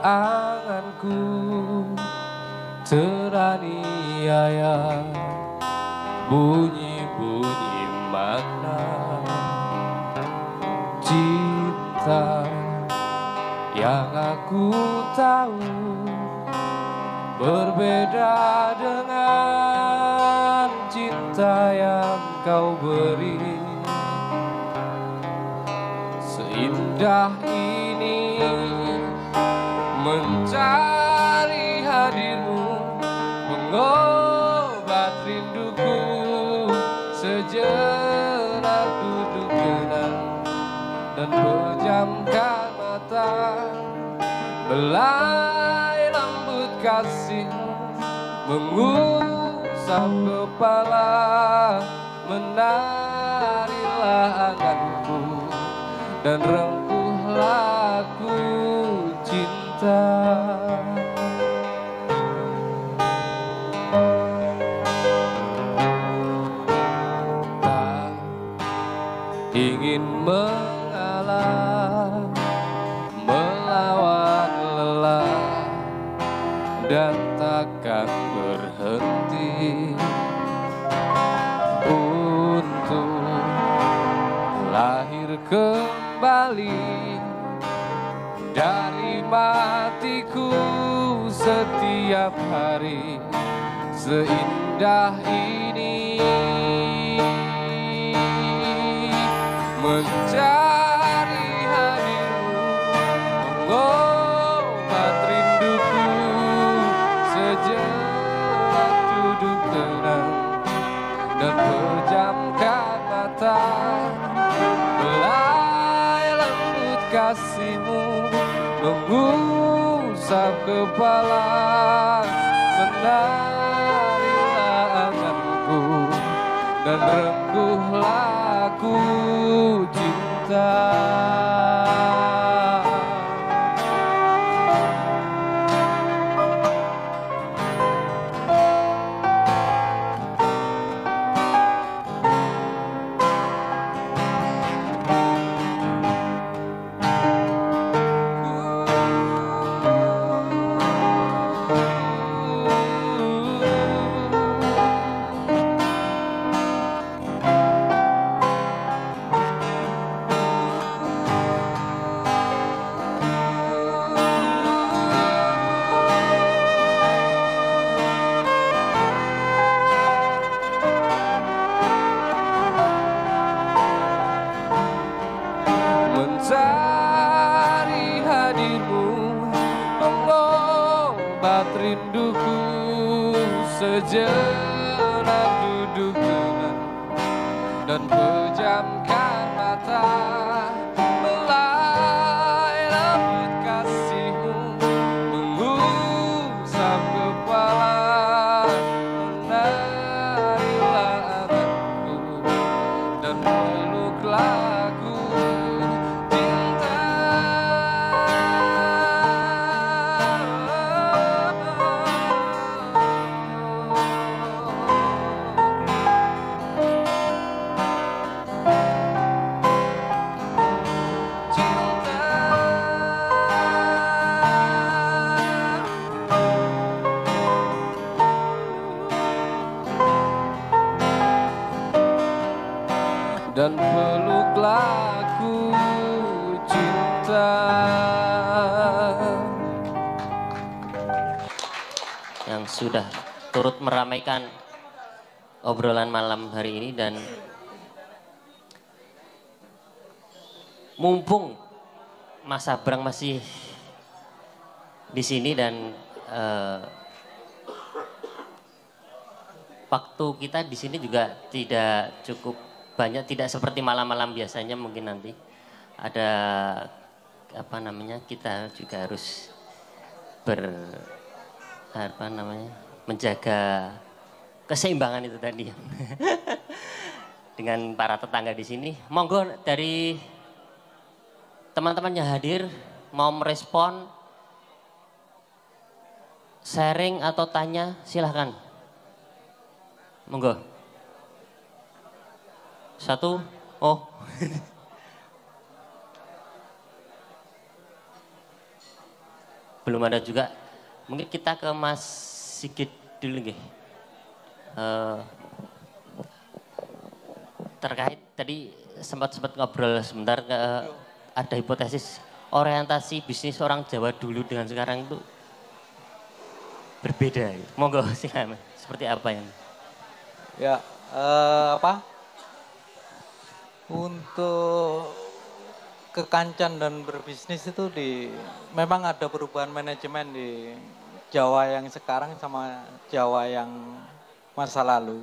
anganku teraniaya, bunyi-bunyi makna cinta yang aku tahu berbeda dengan cinta yang kau beri. Seindah ini mencari hadirmu, mengobat rinduku. Sejenak duduk tenang dan pejamkan mata, belai lembut kasihmu mengusap kepala. Menarilah anganku dan rengkuhlah aku cinta. Tak ingin mengalah, melawan lelah, dan takkan berhenti untuk lahir kembali dari matiku setiap hari. Seindah ini mencari hadirmu, mengobat rinduku. Sejenak duduk tenang dan pejamkan mata, belai lembut kasihmu mengusap kepala. Menarilah anganku dan rengkuhlah aku cinta. Mencari hadirmu, mengobat rinduku. Sejenak duduk tenang dan pejamkan mata, belai lembut kasihmu mengusap kepala. Menarilah anganku dan peluklah aku cinta. Dan peluklah aku cinta. Yang sudah turut meramaikan obrolan malam hari ini, dan mumpung Mas Abrang masih di sini dan waktu kita di sini juga tidak cukup banyak, tidak seperti malam-malam biasanya. Mungkin nanti ada apa namanya, kita juga harus menjaga keseimbangan itu tadi dengan para tetangga di sini. Monggo dari teman-teman yang hadir mau merespon, sharing atau tanya, silahkan. Monggo. Satu, oh. belum ada juga. Mungkin kita ke Mas Sigit dulu nggih. Terkait tadi sempat ngobrol sebentar ada hipotesis orientasi bisnis orang Jawa dulu dengan sekarang itu berbeda. Monggo silakan. Seperti apa yang? Ya, apa? Untuk kekancan dan berbisnis itu memang ada perubahan manajemen di Jawa yang sekarang sama Jawa yang masa lalu.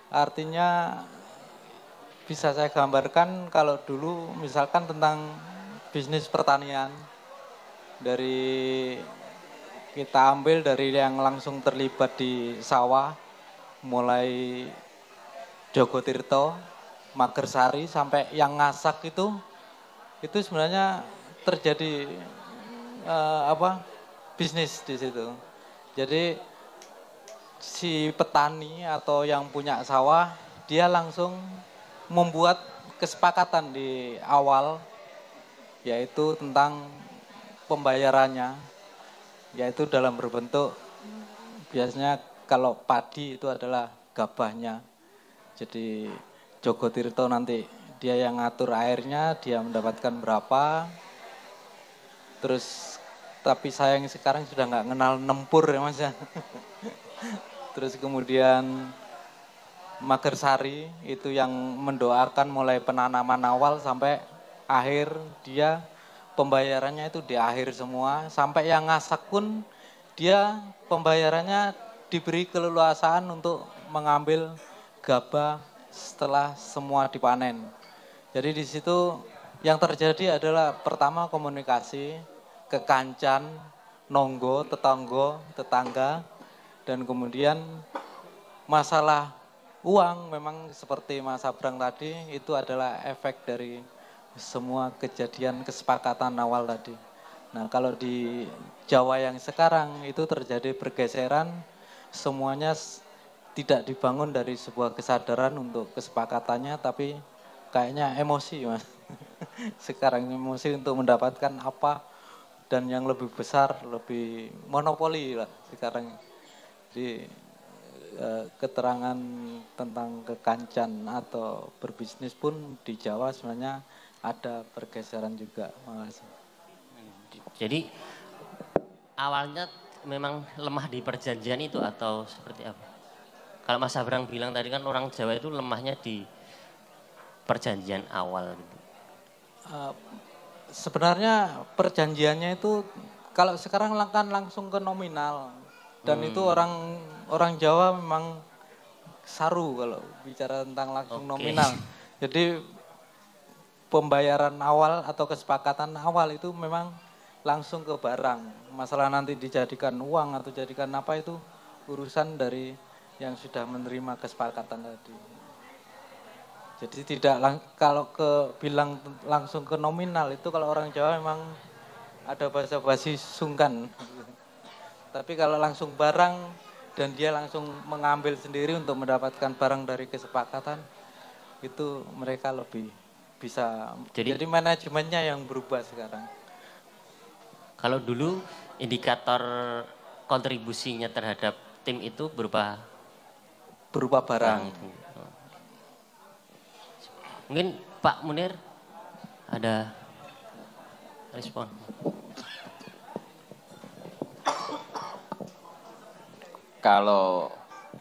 Artinya bisa saya gambarkan kalau dulu misalkan tentang bisnis pertanian, dari kita ambil dari yang langsung terlibat di sawah, mulai Jogotirto, Magersari sampai yang Ngasak itu sebenarnya terjadi bisnis di situ. Jadi si petani atau yang punya sawah dia langsung membuat kesepakatan di awal, yaitu tentang pembayarannya, yaitu dalam berbentuk biasanya kalau padi itu adalah gabahnya. Jadi Jogotirto nanti dia yang ngatur airnya, dia mendapatkan berapa. Terus tapi sayang sekarang sudah nggak kenal nempur ya Mas ya. Terus kemudian Magersari itu yang mendoakan mulai penanaman awal sampai akhir, dia pembayarannya itu di akhir semua. Sampai yang Ngasak pun dia pembayarannya diberi keleluasaan untuk mengambil gabah setelah semua dipanen. Jadi di situ yang terjadi adalah pertama komunikasi, kekancan, nonggo, tetangga, dan kemudian masalah uang memang seperti Mas Abrang tadi itu adalah efek dari semua kejadian kesepakatan awal tadi. Nah kalau di Jawa yang sekarang itu terjadi pergeseran, semuanya tidak dibangun dari sebuah kesadaran untuk kesepakatannya, tapi kayaknya emosi Mas. Sekarang emosi untuk mendapatkan apa dan yang lebih besar, lebih monopoli lah sekarang. Jadi keterangan tentang kekancan atau berbisnis pun di Jawa sebenarnya ada pergeseran juga. Makasih. Jadi awalnya memang lemah di perjanjian itu atau seperti apa? Kalau Mas Abrang bilang tadi kan orang Jawa itu lemahnya di perjanjian awal. Sebenarnya perjanjiannya itu kalau sekarang kan langsung ke nominal, dan itu orang Jawa memang saru kalau bicara tentang langsung nominal. Jadi pembayaran awal atau kesepakatan awal itu memang langsung ke barang. Masalah nanti dijadikan uang atau jadikan apa itu urusan dari yang sudah menerima kesepakatan tadi. Jadi tidak kalau bilang langsung ke nominal itu kalau orang Jawa memang ada basa-basi sungkan. Tapi kalau langsung barang dan dia langsung mengambil sendiri untuk mendapatkan barang dari kesepakatan, itu mereka lebih bisa. Jadi manajemennya yang berubah sekarang. Kalau dulu indikator kontribusinya terhadap tim itu berupa barang. Mungkin Pak Munir ada respon. Kalau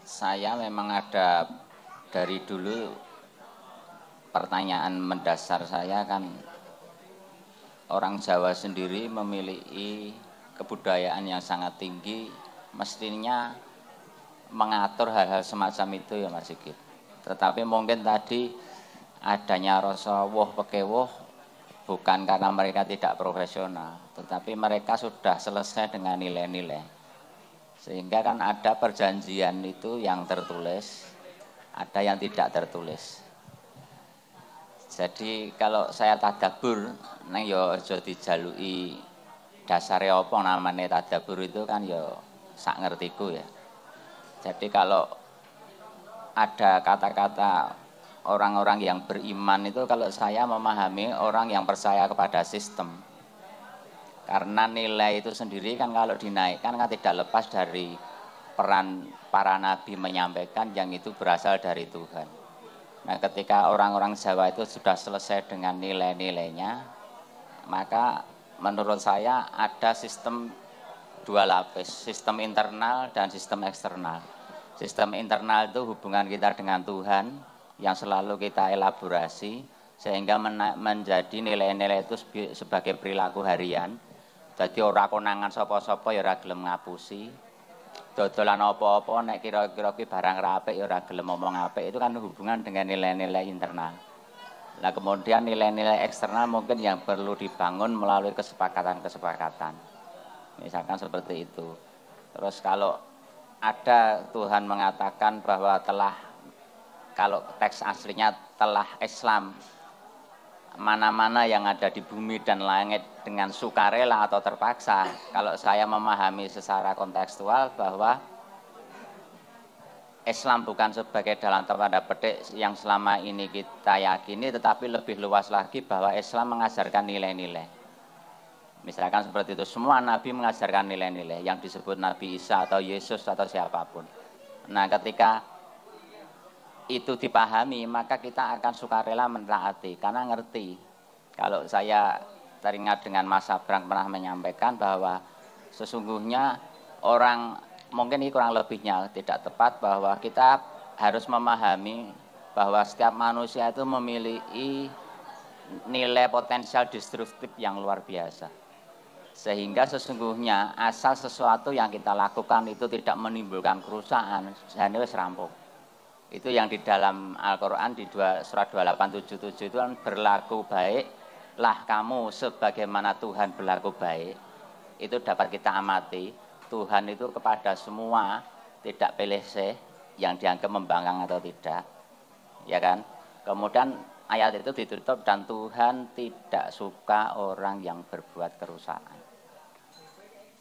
saya memang ada dari dulu pertanyaan mendasar saya kan orang Jawa sendiri memiliki kebudayaan yang sangat tinggi, mestinya mengatur hal-hal semacam itu ya Mas Sigit. Tetapi mungkin tadi adanya rasa woh pekewoh bukan karena mereka tidak profesional, tetapi mereka sudah selesai dengan nilai-nilai. Sehingga kan ada perjanjian itu yang tertulis, ada yang tidak tertulis. Jadi kalau saya tadabur, neng yo aja dijaluki dasare apa namane tadabur itu kan yo sak ngertiku ya. Jadi kalau ada kata-kata orang-orang yang beriman itu kalau saya memahami orang yang percaya kepada sistem. Karena nilai itu sendiri kan kalau dinaikkan kan tidak lepas dari peran para nabi menyampaikan yang itu berasal dari Tuhan. Nah, ketika orang-orang Jawa itu sudah selesai dengan nilai-nilainya, maka menurut saya ada sistem dua lapis, sistem internal dan sistem eksternal. Sistem internal itu hubungan kita dengan Tuhan yang selalu kita elaborasi sehingga menjadi nilai-nilai itu sebagai perilaku harian. Jadi ora konangan sapa-sapa ya ora gelem ngapusi. Dodolan apa-apa nek kira-kira ki barang ra apik ya ora gelem ngomong apik. Itu kan hubungan dengan nilai-nilai internal. Nah, kemudian nilai-nilai eksternal mungkin yang perlu dibangun melalui kesepakatan-kesepakatan. Misalkan seperti itu. Terus kalau ada Tuhan mengatakan bahwa kalau teks aslinya telah Islam mana-mana yang ada di bumi dan langit dengan sukarela atau terpaksa. Kalau saya memahami secara kontekstual bahwa Islam bukan sebagai dalam tanda petik yang selama ini kita yakini, tetapi lebih luas lagi bahwa Islam mengajarkan nilai-nilai. Misalkan seperti itu, semua nabi mengajarkan nilai-nilai yang disebut Nabi Isa atau Yesus atau siapapun. Nah, ketika itu dipahami, maka kita akan sukarela mentaati karena ngerti. Kalau saya teringat dengan Mas Abrang pernah menyampaikan bahwa sesungguhnya orang, mungkin ini kurang lebihnya tidak tepat, bahwa kita harus memahami bahwa setiap manusia itu memiliki nilai potensial destruktif yang luar biasa. Sehingga sesungguhnya asal sesuatu yang kita lakukan itu tidak menimbulkan kerusakan, jane wis rampung. Itu yang di dalam Al-Quran di surat 2877 itu kan berlaku baiklah kamu sebagaimana Tuhan berlaku baik. Itu dapat kita amati. Tuhan itu kepada semua tidak pilih yang dianggap membangkang atau tidak. Ya kan? Kemudian ayat itu ditutup dan Tuhan tidak suka orang yang berbuat kerusakan.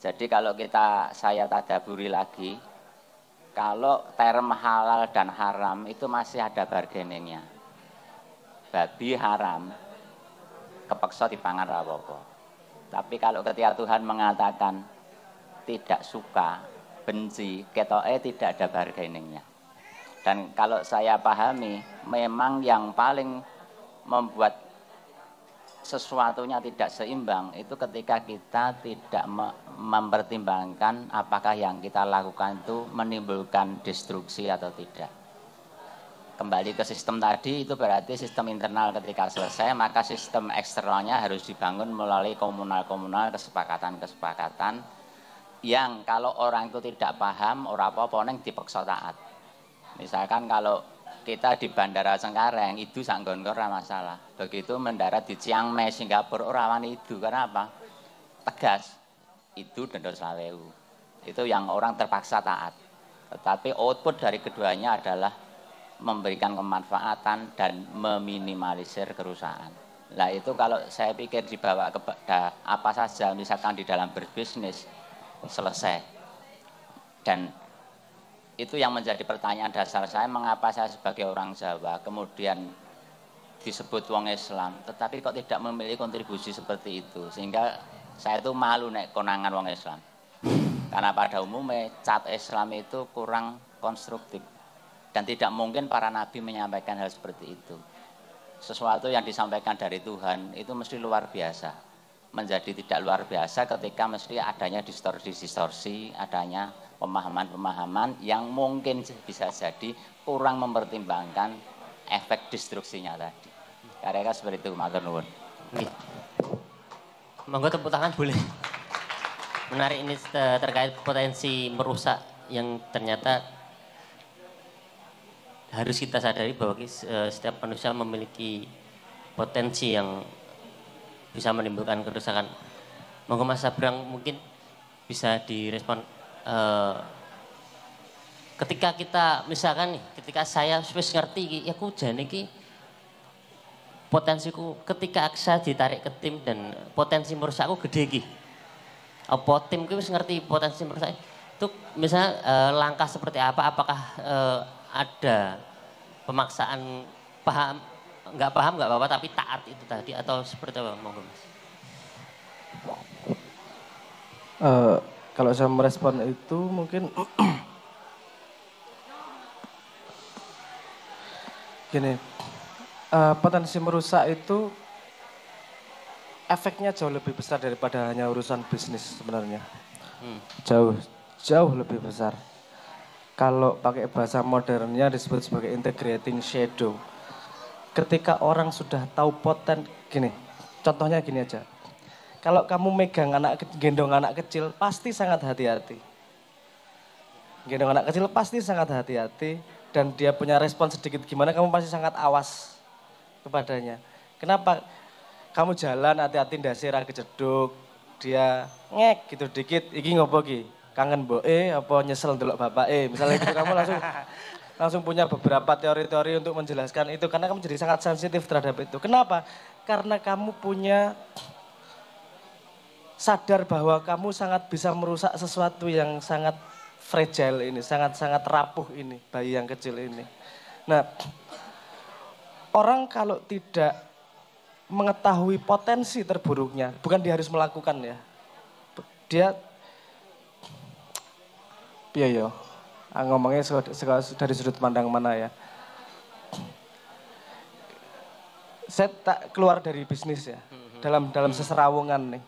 Jadi kalau saya tadaburi lagi, kalau term halal dan haram itu masih ada bargainingnya. Babi haram, kepeksa dipangan apa-apa. Tapi kalau ketika Tuhan mengatakan tidak suka, benci, ketoke tidak ada bargainingnya. Dan kalau saya pahami, memang yang paling membuat sesuatunya tidak seimbang itu ketika kita tidak mempertimbangkan apakah yang kita lakukan itu menimbulkan destruksi atau tidak. Kembali ke sistem tadi, itu berarti sistem internal ketika selesai, maka sistem eksternalnya harus dibangun melalui komunal-komunal, kesepakatan-kesepakatan yang kalau orang itu tidak paham, ora apa-apa ning dipaksa taat. Misalkan kalau kita di Bandara Cengkareng itu sanggon ora masalah. Begitu mendarat di Chiang Mai Singapura ora wani itu karena apa? Tegas. Itu denda 20.000. Itu yang orang terpaksa taat. Tetapi output dari keduanya adalah memberikan kemanfaatan dan meminimalisir kerusakan. Nah, itu kalau saya pikir dibawa kepada apa saja misalkan di dalam berbisnis selesai. Dan itu yang menjadi pertanyaan dasar saya, mengapa saya sebagai orang Jawa kemudian disebut wong Islam, tetapi kok tidak memiliki kontribusi seperti itu, sehingga saya itu malu nek konangan wong Islam. Karena pada umumnya cat Islam itu kurang konstruktif dan tidak mungkin para nabi menyampaikan hal seperti itu. Sesuatu yang disampaikan dari Tuhan itu mesti luar biasa. Menjadi tidak luar biasa ketika mesti adanya distorsi, adanya pemahaman-pemahaman yang mungkin bisa jadi kurang mempertimbangkan efek destruksinya tadi. Karena seperti itu, matur nuwun. Monggo tepuk tangan boleh. Menarik ini terkait potensi merusak yang ternyata harus kita sadari bahwa setiap manusia memiliki potensi yang bisa menimbulkan kerusakan. Monggo Mas Abrang mungkin bisa direspon. Ketika kita misalkan nih, ketika saya wis ngerti ya aku jane iki potensiku ketika saya ditarik ke tim dan potensi merusakku gede iki. Apa timku wis ngerti potensi merusak itu misalnya langkah seperti apa, apakah ada pemaksaan paham nggak apa-apa tapi taat itu tadi atau seperti apa monggo Mas? Kalau saya merespon itu mungkin gini, potensi merusak itu efeknya jauh lebih besar daripada hanya urusan bisnis sebenarnya. Jauh lebih besar. Kalau pakai bahasa modernnya disebut sebagai integrating shadow. Ketika orang sudah tahu gini, contohnya gini aja. Kalau kamu gendong anak kecil, pasti sangat hati-hati. Gendong anak kecil pasti sangat hati-hati dan dia punya respon sedikit gimana, kamu pasti sangat awas kepadanya. Kenapa? Kamu jalan hati-hati ndase ra kejeduk, dia ngek gitu dikit, iki ngopo ki? Kangen mboke apa nyesel ndelok bapake? Misalnya gitu kamu langsung punya beberapa teori-teori untuk menjelaskan itu karena kamu jadi sangat sensitif terhadap itu. Kenapa? Karena kamu punya sadar bahwa kamu sangat bisa merusak sesuatu yang sangat fragile ini, sangat-sangat rapuh ini, bayi yang kecil ini. Nah, orang kalau tidak mengetahui potensi terburuknya, bukan dia harus melakukan ya. Dia, ngomongnya dari sudut pandang mana ya. Saya tak keluar dari bisnis ya, dalam seserawungan nih.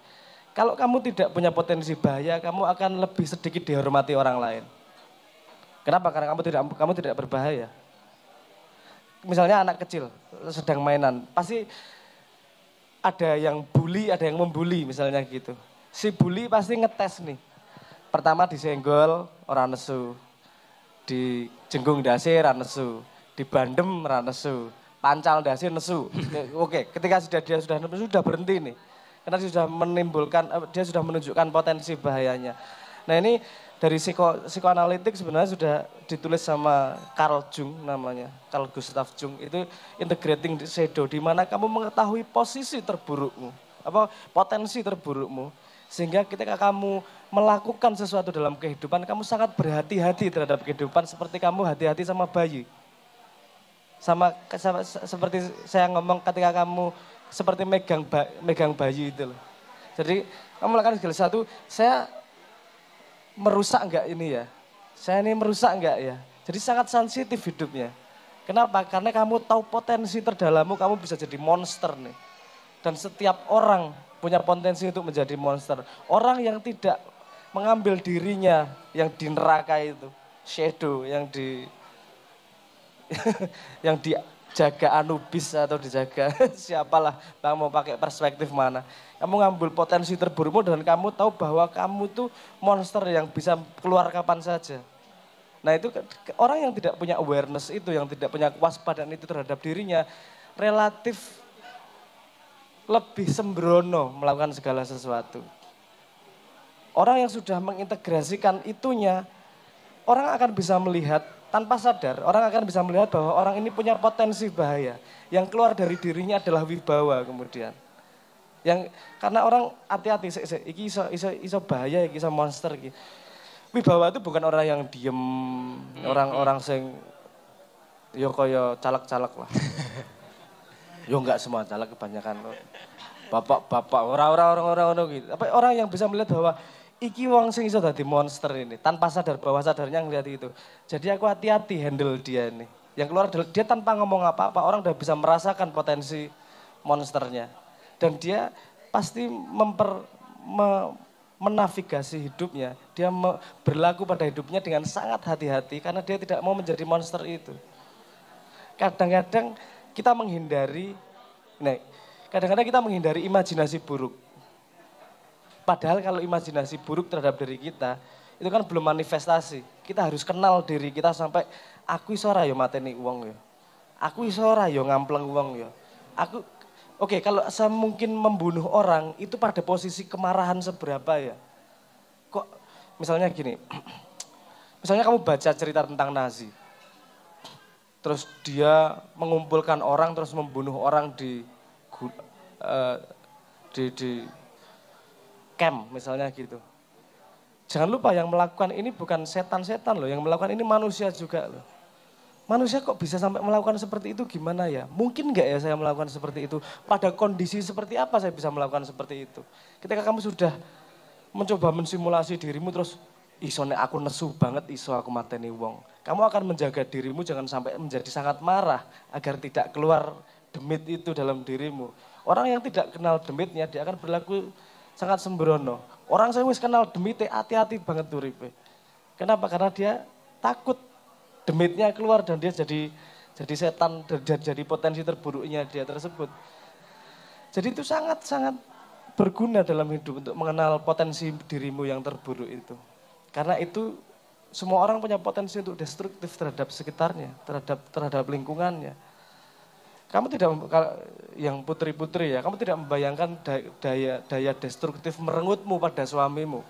Kalau kamu tidak punya potensi bahaya, kamu akan lebih sedikit dihormati orang lain. Kenapa? Karena kamu tidak berbahaya. Misalnya anak kecil sedang mainan, pasti ada yang bully, ada yang membuli misalnya gitu. Si bully pasti ngetes nih. Pertama disenggol, orang nesu. Di jenggung dasi, orang nesu. Di bandem, orang nesu. Pancal dasi, nesu. Oke, ketika dia sudah nesu, sudah berhenti nih. Karena dia sudah menunjukkan potensi bahayanya. Nah ini dari psikoanalitik sebenarnya sudah ditulis sama Carl Jung namanya, Carl Gustav Jung. Itu integrating shadow, di mana kamu mengetahui posisi terburukmu, potensi terburukmu. Sehingga ketika kamu melakukan sesuatu dalam kehidupan, kamu sangat berhati-hati terhadap kehidupan seperti kamu hati-hati sama bayi. Seperti saya ngomong ketika kamu seperti megang bayi itu loh. Jadi kamu melakukan segala sesuatu, saya merusak enggak ini ya? Saya ini merusak enggak ya? Jadi sangat sensitif hidupnya. Kenapa? Karena kamu tahu potensi terdalammu, kamu bisa jadi monster nih. Dan setiap orang punya potensi untuk menjadi monster. Orang yang tidak mengambil dirinya yang di neraka itu, shadow, yang dijaga Anubis atau dijaga siapalah, kamu mau pakai perspektif mana. Kamu ngambil potensi terburukmu dan kamu tahu bahwa kamu tuh monster yang bisa keluar kapan saja. Nah itu orang yang tidak punya awareness itu, yang tidak punya kewaspadaan itu terhadap dirinya, relatif lebih sembrono melakukan segala sesuatu. Orang yang sudah mengintegrasikan itunya, orang akan bisa melihat tanpa sadar, orang akan bisa melihat bahwa orang ini punya potensi bahaya. Yang keluar dari dirinya adalah wibawa kemudian. Karena orang hati-hati, iki iso bahaya, iki iso monster. Iki. Wibawa itu bukan orang yang diem, orang-orang sing yo kaya caleg-caleg lah. Yo enggak semua caleg, kebanyakan bapak-bapak, orang-orang gitu. Orang yang bisa melihat bahwa iki wong sing iso dadi monster ini, tanpa sadar, bawah sadarnya ngeliat itu. Jadi aku hati-hati handle dia ini. Yang keluar dia tanpa ngomong apa-apa, orang udah bisa merasakan potensi monsternya. Dan dia pasti menavigasi hidupnya, dia berlaku pada hidupnya dengan sangat hati-hati karena dia tidak mau menjadi monster itu. Kadang-kadang kita menghindari imajinasi buruk. Padahal kalau imajinasi buruk terhadap diri kita, itu kan belum manifestasi. Kita harus kenal diri kita sampai, aku iso ora yo mateni wong yo. Aku iso ora yo ngampleng wong yo. Oke, kalau saya mungkin membunuh orang, itu pada posisi kemarahan seberapa ya? Kok misalnya gini, misalnya kamu baca cerita tentang Nazi. Terus dia mengumpulkan orang, terus membunuh orang di camp misalnya gitu. Jangan lupa yang melakukan ini bukan setan-setan loh, yang melakukan ini manusia juga loh. Manusia kok bisa sampai melakukan seperti itu gimana ya? Mungkin enggak ya saya melakukan seperti itu? Pada kondisi seperti apa saya bisa melakukan seperti itu? Ketika kamu sudah mencoba mensimulasi dirimu terus iso nek aku nesu banget iso aku mateni wong. Kamu akan menjaga dirimu jangan sampai menjadi sangat marah agar tidak keluar demit itu dalam dirimu. Orang yang tidak kenal demitnya dia akan berlaku sangat sembrono. Orang yang wis kenal demitnya hati-hati banget uripe. Kenapa? Karena dia takut demitnya keluar dan dia jadi setan dan jadi potensi terburuknya dia tersebut. Jadi itu sangat-sangat berguna dalam hidup untuk mengenal potensi dirimu yang terburuk itu. Karena itu semua orang punya potensi untuk destruktif terhadap sekitarnya, terhadap lingkungannya. Kamu tidak, yang putri-putri ya, kamu tidak membayangkan daya destruktif merengutmu pada suamimu.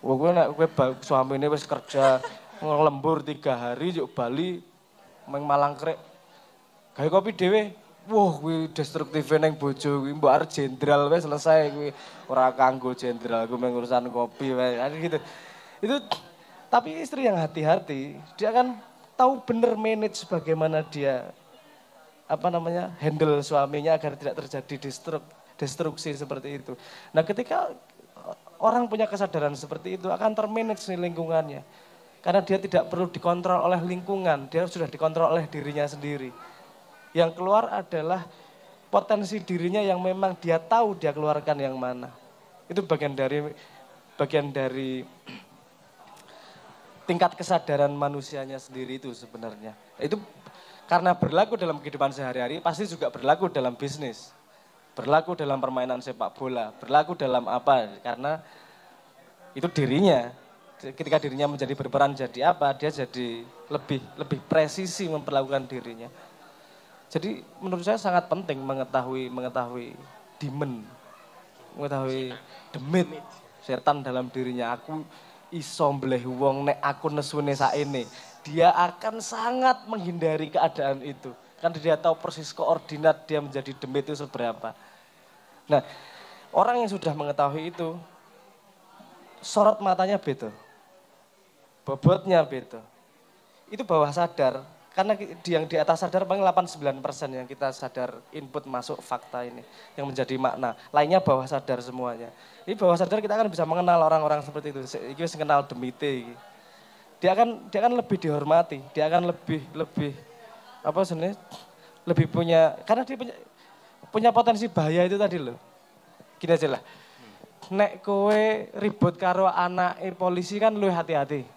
Wah, gue suami ini wis kerja ngelembur 3 hari, yuk Bali, Malang krek, gawe kopi dewe. Wah, kuwi destruktif neng bojo kuwi mbok arep jenderal wis selesai kuwi. Ora kanggo jenderal, aku mengurusan kopi wae. Gitu. Itu tapi istri yang hati-hati, dia akan tahu benar manage bagaimana dia handle suaminya agar tidak terjadi destruksi seperti itu. Nah, ketika orang punya kesadaran seperti itu akan termanage nih lingkungannya. Karena dia tidak perlu dikontrol oleh lingkungan, dia sudah dikontrol oleh dirinya sendiri. Yang keluar adalah potensi dirinya yang memang dia tahu dia keluarkan yang mana. Itu bagian dari tingkat kesadaran manusianya sendiri itu sebenarnya. Itu karena berlaku dalam kehidupan sehari-hari, pasti juga berlaku dalam bisnis. Berlaku dalam permainan sepak bola, berlaku dalam apa, karena itu dirinya. Ketika dirinya menjadi berperan jadi apa, dia jadi lebih presisi memperlakukan dirinya. Jadi menurut saya sangat penting mengetahui demon, mengetahui demit, setan dalam dirinya. Aku iso mbleh wong nek aku nesune saene. Dia akan sangat menghindari keadaan itu. Karena dia tahu persis koordinat dia menjadi demit itu seberapa. Nah, orang yang sudah mengetahui itu, sorot matanya beda. Bobotnya beda. Itu bawah sadar. Karena yang di atas sadar paling 89% yang kita sadar input masuk fakta ini. Yang menjadi makna. Lainnya bawah sadar semuanya. Ini bawah sadar kita akan bisa mengenal orang-orang seperti itu. Ini kenal demite. Dia akan lebih dihormati. Dia akan lebih punya, karena dia punya potensi bahaya itu tadi loh. Gini aja lah. Nek kowe ribut karo anak polisi kan lu hati-hati.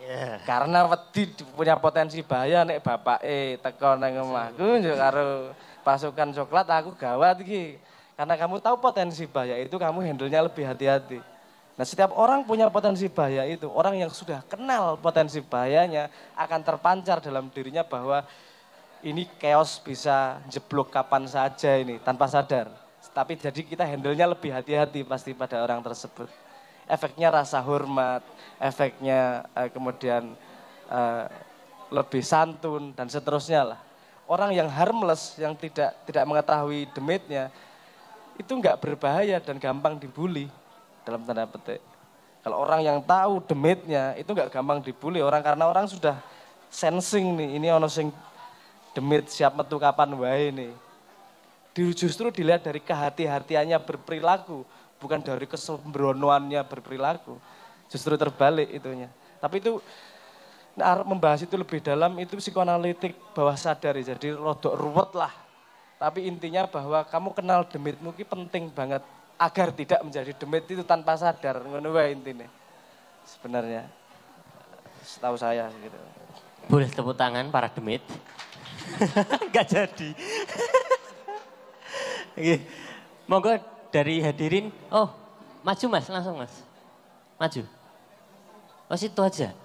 Yeah. Karena wedi punya potensi bahaya nek bapake teko nang omahku njuk karo pasukan coklat aku gawat iki. Karena kamu tahu potensi bahaya itu kamu handle-nya lebih hati-hati. Nah, setiap orang punya potensi bahaya itu. Orang yang sudah kenal potensi bahayanya akan terpancar dalam dirinya bahwa ini chaos bisa jeblok kapan saja ini tanpa sadar. Tapi jadi kita handle-nya lebih hati-hati pasti pada orang tersebut. Efeknya rasa hormat, efeknya kemudian lebih santun dan seterusnya lah. Orang yang harmless, yang tidak mengetahui demitnya, itu enggak berbahaya dan gampang dibully dalam tanda petik. Kalau orang yang tahu demitnya, itu enggak gampang dibully karena orang sudah sensing nih, ini ono sing demit siap metu kapan wae nih. Justru dilihat dari kehati-hatiannya berperilaku, bukan dari kesembronoannya berperilaku. Justru terbalik itunya. Tapi itu membahas itu lebih dalam itu psikoanalitik bawah sadar. Jadi rodok ruwet lah. Tapi intinya bahwa kamu kenal demitmu itu penting banget agar tidak menjadi demit itu tanpa sadar. Ngono wae intine. Sebenarnya setahu saya gitu. Boleh tepuk tangan para demit. Enggak jadi. Oke. Monggo dari hadirin. Oh, maju Mas, langsung Mas. Maju. Oh, situ aja.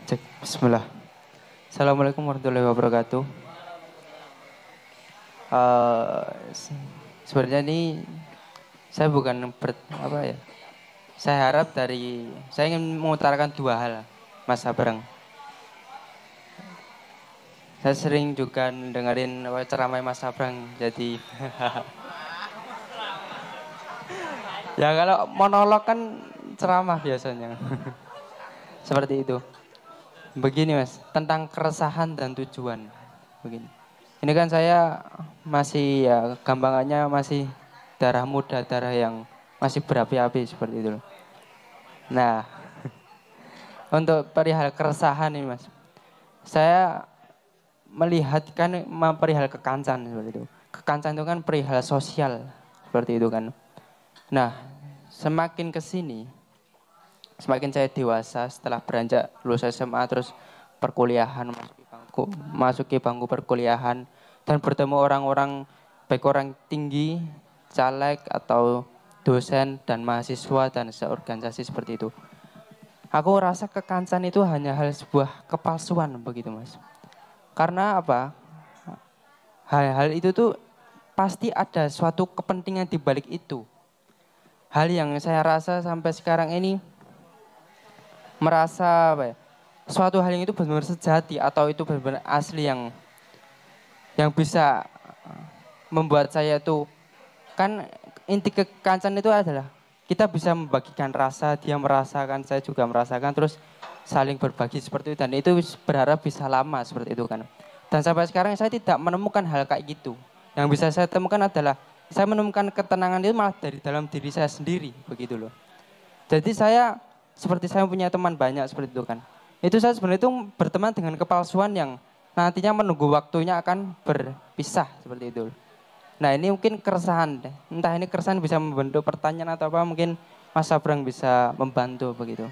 Cek, bismillah. Assalamualaikum warahmatullahi wabarakatuh. Sebenarnya ini saya bukan saya harap saya ingin mengutarakan 2 hal, Mas Abrang. Saya sering juga dengerin ceramah Mas Abrang, jadi ya kalau monolog kan ceramah biasanya. Seperti itu. Begini Mas, tentang keresahan dan tujuan. Begini. Ini kan saya masih ya gampangannya masih darah muda, darah yang masih berapi-api seperti itu loh. Nah, untuk perihal keresahan ini Mas. Saya melihat kan perihal kekancan seperti itu. Kekancan itu kan perihal sosial seperti itu kan. Nah, semakin ke sini semakin saya dewasa setelah beranjak lulus SMA terus perkuliahan masuki bangku perkuliahan dan bertemu orang-orang baik orang tinggi, caleg atau dosen dan mahasiswa dan seorganisasi seperti itu. Aku rasa kekancan itu hanya hal sebuah kepalsuan begitu Mas. Karena apa? Hal-hal itu tuh pasti ada suatu kepentingan di balik itu. Hal yang saya rasa sampai sekarang ini merasa apa ya, suatu hal yang itu benar-benar sejati atau itu benar-benar asli yang bisa membuat saya tuh kan inti kekancan itu adalah kita bisa membagikan rasa, dia merasakan, saya juga merasakan, terus saling berbagi seperti itu dan itu berharap bisa lama seperti itu kan. Dan sampai sekarang saya tidak menemukan hal kayak gitu. Yang bisa saya temukan adalah saya menemukan ketenangan itu malah dari dalam diri saya sendiri begitu loh. Jadi saya seperti saya punya teman banyak seperti itu kan. Itu saya sebenarnya itu berteman dengan kepalsuan yang nantinya menunggu waktunya akan berpisah seperti itu. Nah ini mungkin keresahan, entah ini keresahan bisa membentuk pertanyaan atau apa, mungkin Mas Sabrang bisa membantu begitu.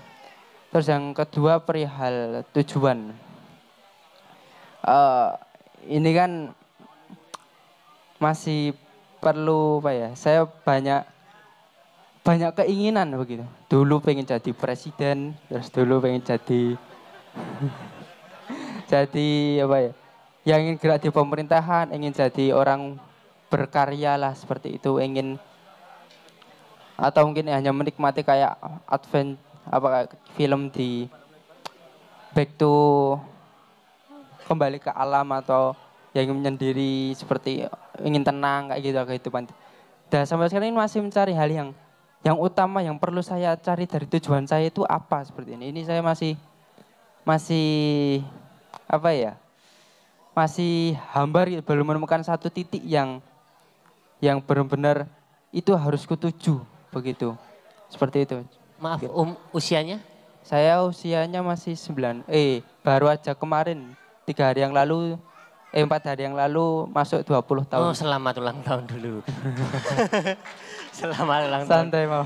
Terus yang kedua perihal tujuan. Ini kan masih perlu apa ya, saya banyak keinginan begitu. Dulu pengen jadi presiden, terus dulu pengen jadi jadi apa ya, yang ingin gerak di pemerintahan, ingin jadi orang berkarya lah seperti itu, ingin atau mungkin hanya menikmati kayak advent apa film di back to kembali ke alam atau yang ingin menyendiri seperti ingin tenang kayak gitu kehidupan. Dan sampai sekarang ini masih mencari hal yang utama yang perlu saya cari dari tujuan saya itu apa seperti ini. Ini saya masih apa ya? Masih hambar belum menemukan satu titik yang benar-benar itu harus kutuju begitu. Seperti itu. Maaf, usianya? Saya usianya masih baru aja kemarin 4 hari yang lalu masuk 20 tahun. Oh, selamat ulang tahun dulu. Selamat ulang tahun. Santai mau.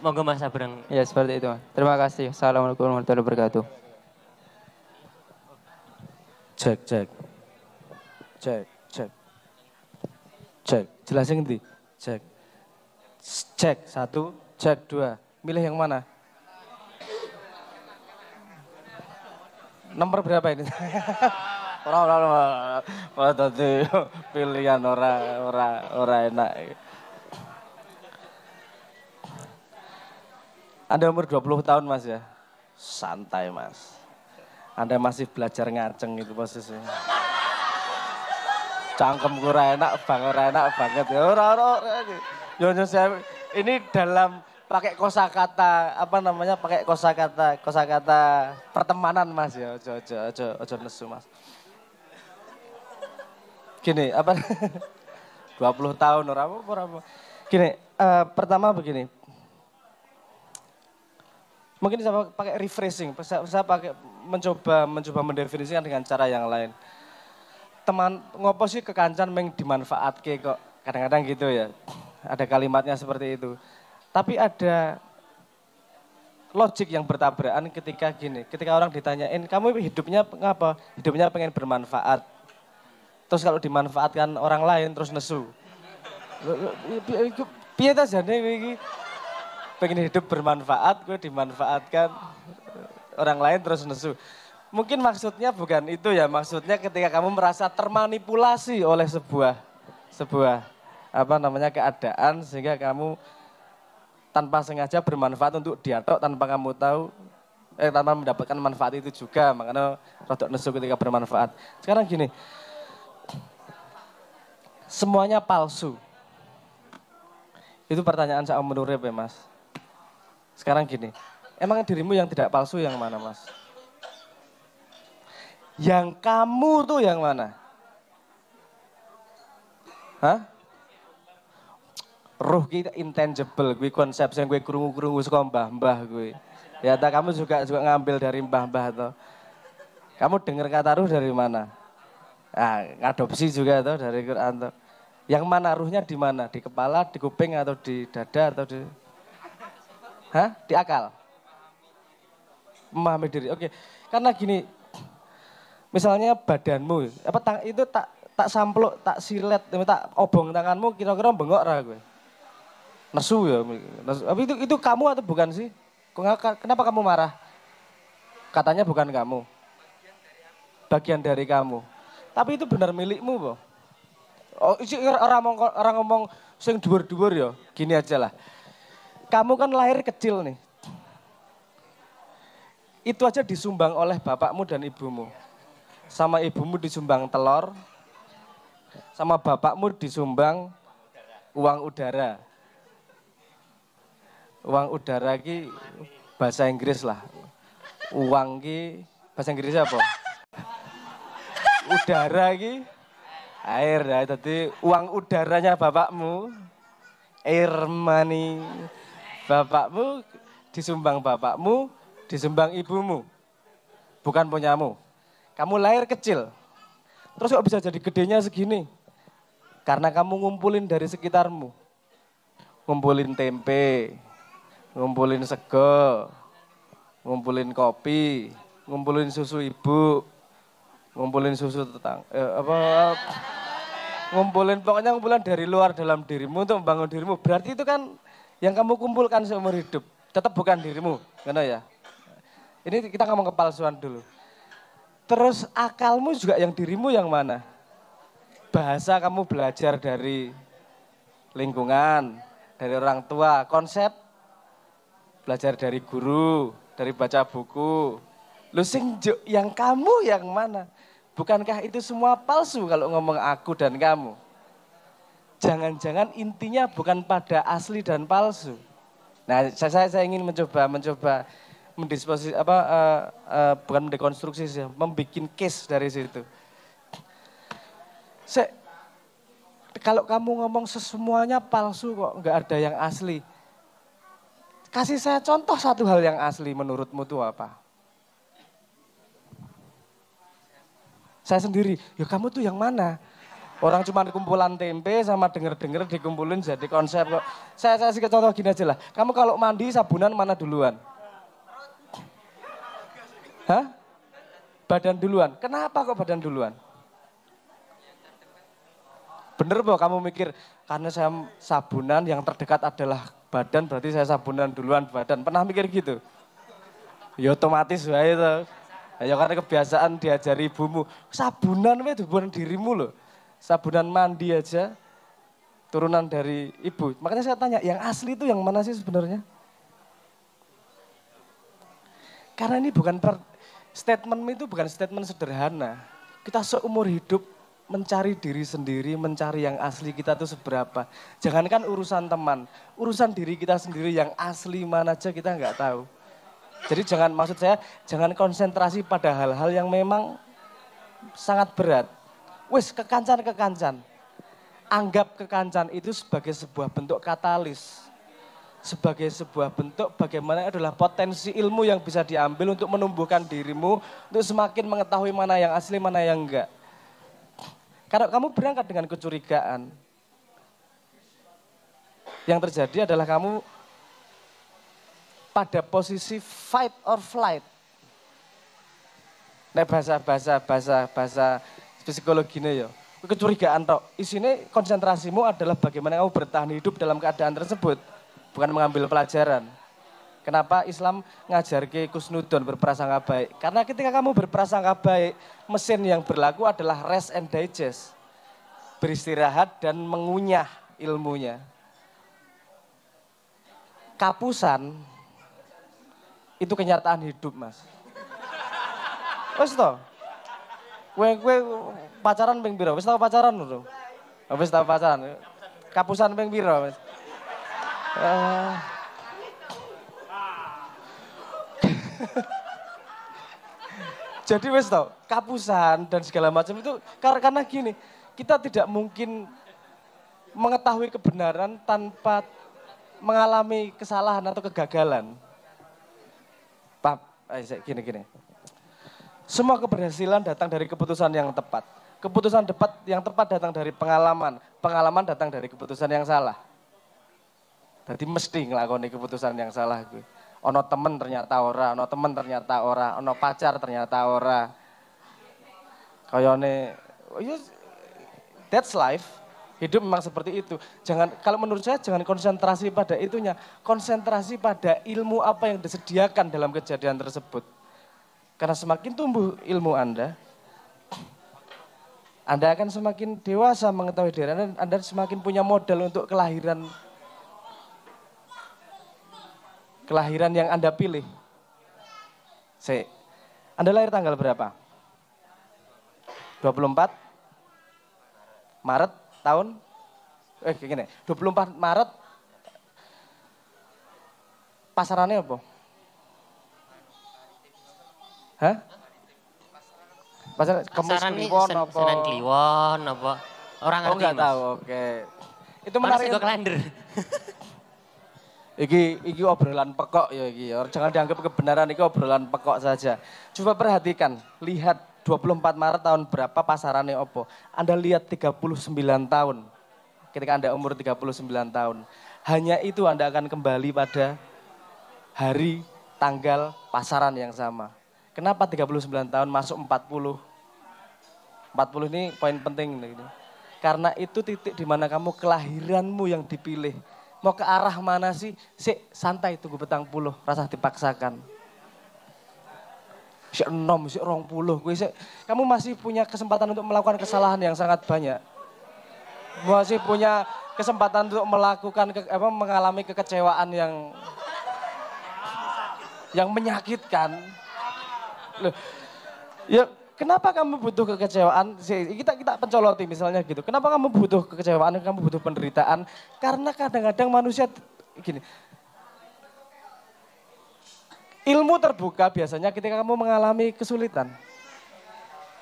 Monggo Mas Sabrang. Ya seperti itu. Terima kasih. Assalamualaikum warahmatullahi wabarakatuh. Cek. Jelasin nanti. Cek. Cek 1, cek 2. Milih yang mana? Nomor berapa ini? Ora tadi pilihan ora enak. Anda umur 20 tahun Mas ya? Santai Mas. Anda masih belajar ngaceng itu posisinya. Cangkem ora enak banget. Ya ora. Yo saya ini dalam pakai kosakata pakai kosakata pertemanan Mas ya. Ojo nesu Mas. Gini, 20 tahun ora apa. Gini, pertama begini. Mungkin saya pakai refreshing, saya pakai mencoba mendefinisikan dengan cara yang lain. Teman ngopo sih kekancan meng dimanfaatke kok. Kadang-kadang gitu ya. Ada kalimatnya seperti itu. Tapi ada logik yang bertabrakan ketika orang ditanyain, kamu hidupnya ngapa? Hidupnya pengen bermanfaat. Terus kalau dimanfaatkan orang lain terus nesu. Piye ta jane kowe iki? Pengen hidup bermanfaat, gue dimanfaatkan orang lain terus nesu. Mungkin maksudnya bukan itu ya, maksudnya ketika kamu merasa termanipulasi oleh sebuah keadaan sehingga kamu tanpa sengaja bermanfaat untuk diatok tanpa kamu tahu, tanpa mendapatkan manfaat itu juga, makanya rodok nesu ketika bermanfaat. Sekarang gini, semuanya palsu. Itu pertanyaan saya menurut ya Mas. Sekarang gini, Emang dirimu yang tidak palsu yang mana, Mas? Yang kamu tuh yang mana? Hah? Ruh kita intangible, gue konsep yang gue krungu-krungu suka mbah-mbah gue. Ya, kamu juga ngambil dari mbah-mbah tuh. Kamu dengar kata ruh dari mana? Nah, ngadopsi juga tuh dari Quran tuh. Yang mana ruhnya di mana? Di kepala, di kuping atau di dada atau di Hah? Di akal? Memahami diri. Oke. Karena gini, misalnya badanmu, itu tak sampluk, tak silet, tak obong tanganmu kira-kira bengok ra gue. Nesu ya. Nesu. Tapi itu kamu atau bukan sih? Kenapa kamu marah? Katanya bukan kamu. Bagian dari kamu. Tapi itu benar milikmu, Bo. Oh, orang ngomong sing dhuwur-dhuwur ya. Gini aja lah. Kamu kan lahir kecil nih. Itu aja disumbang oleh bapakmu dan ibumu. Sama ibumu disumbang telur. Sama bapakmu disumbang uang udara. Uang udara ki bahasa Inggris lah. Uang ki bahasa Inggrisnya apa? Udara ki air ya. Jadi uang udaranya bapakmu, air money bapakmu disumbang bapakmu, disumbang ibumu. Bukan punyamu. Kamu lahir kecil. Terus kok bisa jadi gedenya segini? Karena kamu ngumpulin dari sekitarmu. Ngumpulin tempe, ngumpulin sego, ngumpulin kopi, ngumpulin susu ibu, ngumpulin susu ngumpulin pokoknya ngumpulan dari luar dalam dirimu untuk membangun dirimu. Berarti itu kan yang kamu kumpulkan seumur hidup. Tetap bukan dirimu, kan ya? Ini kita ngomong kepalsuan dulu. Terus akalmu juga yang dirimu yang mana? Bahasa kamu belajar dari lingkungan, dari orang tua, konsep belajar dari guru, dari baca buku. Lu sing yang kamu yang mana? Bukankah itu semua palsu kalau ngomong aku dan kamu? Jangan-jangan intinya bukan pada asli dan palsu. Nah, saya ingin mencoba mendisposisi bukan mendekonstruksi sih, membuat case dari situ. Kalau kamu ngomong semuanya palsu kok, nggak ada yang asli. Kasih saya contoh satu hal yang asli menurutmu itu apa? Saya sendiri, ya kamu tuh yang mana? Orang cuma kumpulan tempe sama denger-denger dikumpulin jadi konsep kok. Saya kasih contoh gini aja lah. Kamu kalau mandi sabunan mana duluan? Hah? Badan duluan. Kenapa kok badan duluan? Bener bahwa kamu mikir, karena saya sabunan yang terdekat adalah badan, berarti saya sabunan duluan badan. Pernah mikir gitu? Ya otomatis wae itu. Ya karena kebiasaan diajari ibumu. Sabunan itu bukan dirimu loh. Sabunan mandi aja, turunan dari ibu. Makanya saya tanya, yang asli itu yang mana sih sebenarnya? Karena ini bukan statement itu bukan statement sederhana. Kita seumur hidup mencari diri sendiri, mencari yang asli kita itu seberapa. Jangankan urusan teman, urusan diri kita sendiri yang asli mana aja kita nggak tahu. Jadi maksud saya jangan konsentrasi pada hal-hal yang memang sangat berat. Wis kekancan. Anggap kekancan itu sebagai sebuah bentuk katalis. Sebagai sebuah bentuk bagaimana adalah potensi ilmu yang bisa diambil untuk menumbuhkan dirimu. Untuk semakin mengetahui mana yang asli, mana yang enggak. Kalau kamu berangkat dengan kecurigaan. Yang terjadi adalah kamu pada posisi fight or flight. Nek bahasa psikologinya ya. Kecurigaan tok. Isine konsentrasimu adalah bagaimana kamu bertahan hidup dalam keadaan tersebut, bukan mengambil pelajaran. Kenapa Islam ngajarke kusnudon berprasangka baik? Karena ketika kamu berprasangka baik, mesin yang berlaku adalah rest and digest. Beristirahat dan mengunyah ilmunya. Kapusan itu kenyataan hidup, Mas. Wes toh? Kowe pacaran ping pira? Wis tau pacaran lho. Wis tau pacaran. Kapusan ping pira, Mas? Jadi wes tau, kapusan dan segala macam itu karena gini, kita tidak mungkin mengetahui kebenaran tanpa mengalami kesalahan atau kegagalan. Pak, gini. Semua keberhasilan datang dari keputusan yang tepat. Keputusan yang tepat datang dari pengalaman. Pengalaman datang dari keputusan yang salah. Jadi mesti ngelakoni keputusan yang salah gue. Ono temen ternyata ora, ono temen ternyata ora, ono pacar ternyata ora. Kayane, that's life. Hidup memang seperti itu. Kalau menurut saya jangan konsentrasi pada itunya, konsentrasi pada ilmu apa yang disediakan dalam kejadian tersebut. Karena semakin tumbuh ilmu Anda akan semakin dewasa mengetahui diri Anda semakin punya modal untuk kelahiran yang Anda pilih. Anda lahir tanggal berapa? 24 Maret tahun 24 Maret pasarannya apa? Hah? Pasaran ini Senen Kliwon apa? Orang ngerti enggak Mas. tahu, oke. Itu menarik. Masih kalender. Iki obrolan pekok ya iki. Jangan dianggap kebenaran, iki obrolan pekok saja. Coba perhatikan, lihat 24 Maret tahun berapa pasarannya opo. Anda lihat 39 tahun. Ketika Anda umur 39 tahun. Hanya itu Anda akan kembali pada hari, tanggal, pasaran yang sama. Kenapa 39 tahun masuk 40? 40 ini poin penting. Karena itu titik di mana kamu kelahiranmu yang dipilih. Mau ke arah mana sih? Santai tunggu petang puluh, rasa dipaksakan. Si 6, si 20, kamu masih punya kesempatan untuk melakukan kesalahan yang sangat banyak. Masih punya kesempatan untuk mengalami kekecewaan yang menyakitkan. Loh, ya kenapa kamu butuh kekecewaan? Kita pencoloti misalnya gitu. Kenapa kamu butuh kekecewaan? Kamu butuh penderitaan? Karena kadang-kadang manusia gini. Ilmu terbuka biasanya ketika kamu mengalami kesulitan.